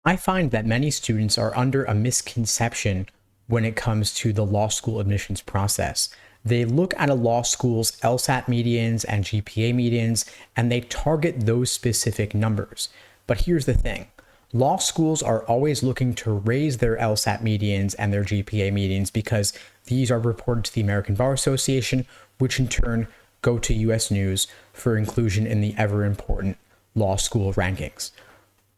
I find that many students are under a misconception when it comes to the law school admissions process. They look at a law school's LSAT medians and GPA medians, and they target those specific numbers. But here's the thing. Law schools are always looking to raise their LSAT medians and their GPA medians because these are reported to the American Bar Association, which in turn go to US News for inclusion in the ever important law school rankings.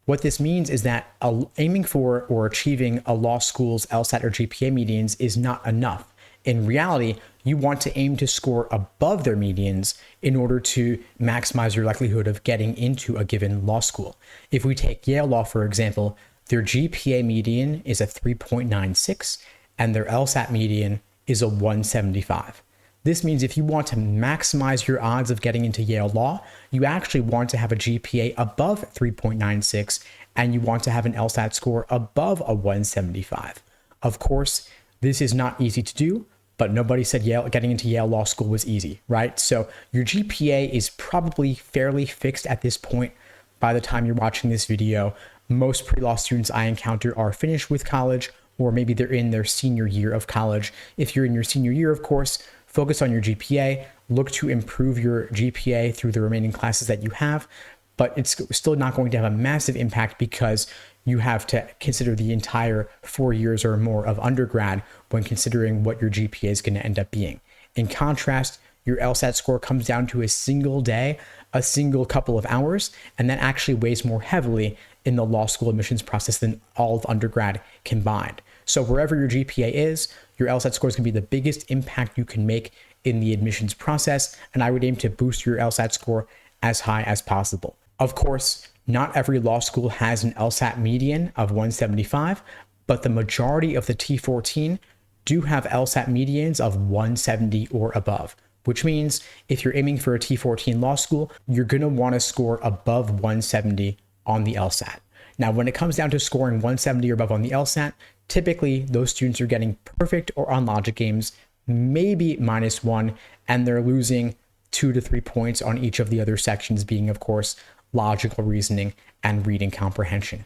What this means is that aiming for or achieving a law school's LSAT or GPA medians is not enough. In reality, you want to aim to score above their medians in order to maximize your likelihood of getting into a given law school. If we take Yale Law, for example, their GPA median is a 3.96 and their LSAT median is a 175. This means if you want to maximize your odds of getting into Yale Law, you actually want to have a GPA above 3.96 and you want to have an LSAT score above a 175. Of course, this is not easy to do, but nobody said getting into Yale Law School was easy, right? So your GPA is probably fairly fixed at this point by the time you're watching this video. Most pre-law students I encounter are finished with college, or maybe they're in their senior year of college. If you're in your senior year, of course, focus on your GPA, look to improve your GPA through the remaining classes that you have, but it's still not going to have a massive impact because you have to consider the entire 4 years or more of undergrad when considering what your GPA is going to end up being. In contrast, your LSAT score comes down to a single day, a single couple of hours, and that actually weighs more heavily in the law school admissions process than all of undergrad combined. So wherever your GPA is, your LSAT score is going to be the biggest impact you can make in the admissions process, and I would aim to boost your LSAT score as high as possible. Of course, not every law school has an LSAT median of 175, but the majority of the T14 do have LSAT medians of 170 or above, which means if you're aiming for a T14 law school, you're going to want to score above 170 on the LSAT. Now, when it comes down to scoring 170 or above on the LSAT, typically those students are getting perfect or on logic games, maybe -1, and they're losing 2 to 3 points on each of the other sections, being, of course, logical reasoning and reading comprehension.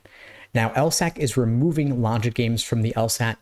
Now, LSAC is removing logic games from the LSAT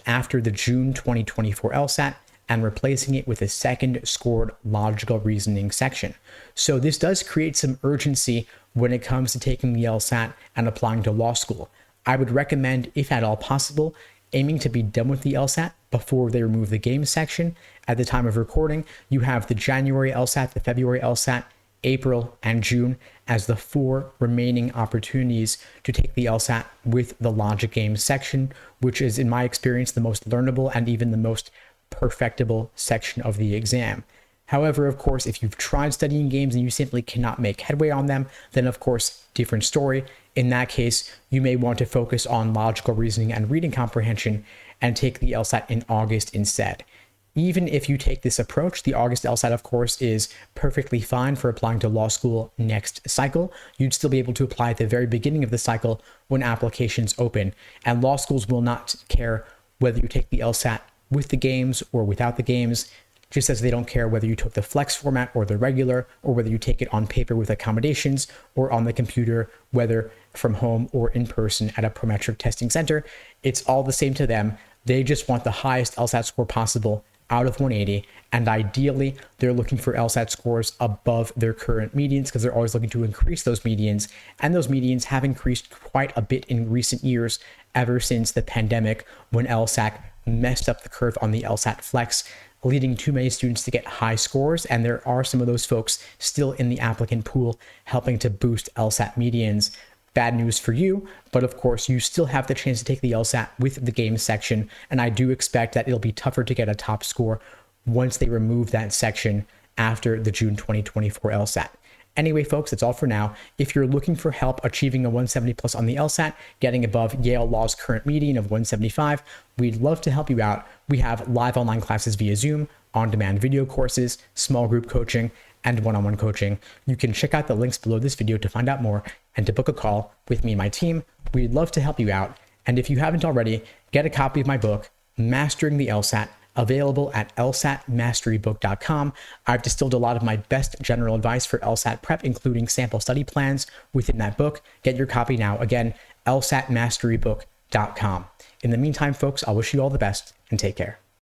after the June 2024 LSAT and replacing it with a second scored logical reasoning section. So this does create some urgency when it comes to taking the LSAT and applying to law school. I would recommend, if at all possible, aiming to be done with the LSAT before they remove the game section. At the time of recording, you have the January LSAT, the February LSAT, April, and June as the 4 remaining opportunities to take the LSAT with the logic games section, which is, in my experience, the most learnable and even the most perfectible section of the exam. However, of course, if you've tried studying games and you simply cannot make headway on them, then of course, different story. In that case, you may want to focus on logical reasoning and reading comprehension and take the LSAT in August instead. Even if you take this approach, the August LSAT, of course, is perfectly fine for applying to law school next cycle. You'd still be able to apply at the very beginning of the cycle when applications open. And law schools will not care whether you take the LSAT with the games or without the games, just as they don't care whether you took the flex format or the regular, or whether you take it on paper with accommodations or on the computer, whether from home or in person at a prometric testing center. It's all the same to them. They just want the highest LSAT score possible out of 180, and ideally they're looking for LSAT scores above their current medians because they're always looking to increase those medians, and those medians have increased quite a bit in recent years ever since the pandemic, when LSAC messed up the curve on the LSAT flex, leading too many students to get high scores, and there are some of those folks still in the applicant pool helping to boost LSAT medians. Bad news for you, but of course you still have the chance to take the LSAT with the game section, and I do expect that it'll be tougher to get a top score once they remove that section after the June 2024 LSAT. Anyway, folks, that's all for now. If you're looking for help achieving a 170 plus on the LSAT, getting above Yale Law's current median of 175, we'd love to help you out. We have live online classes via Zoom, on-demand video courses, small group coaching, and one-on-one coaching. You can check out the links below this video to find out more and to book a call with me and my team. We'd love to help you out. And if you haven't already, get a copy of my book, Mastering the LSAT, available at lsatmasterybook.com. I've distilled a lot of my best general advice for LSAT prep, including sample study plans within that book. Get your copy now. Again, lsatmasterybook.com. In the meantime, folks, I wish you all the best and take care.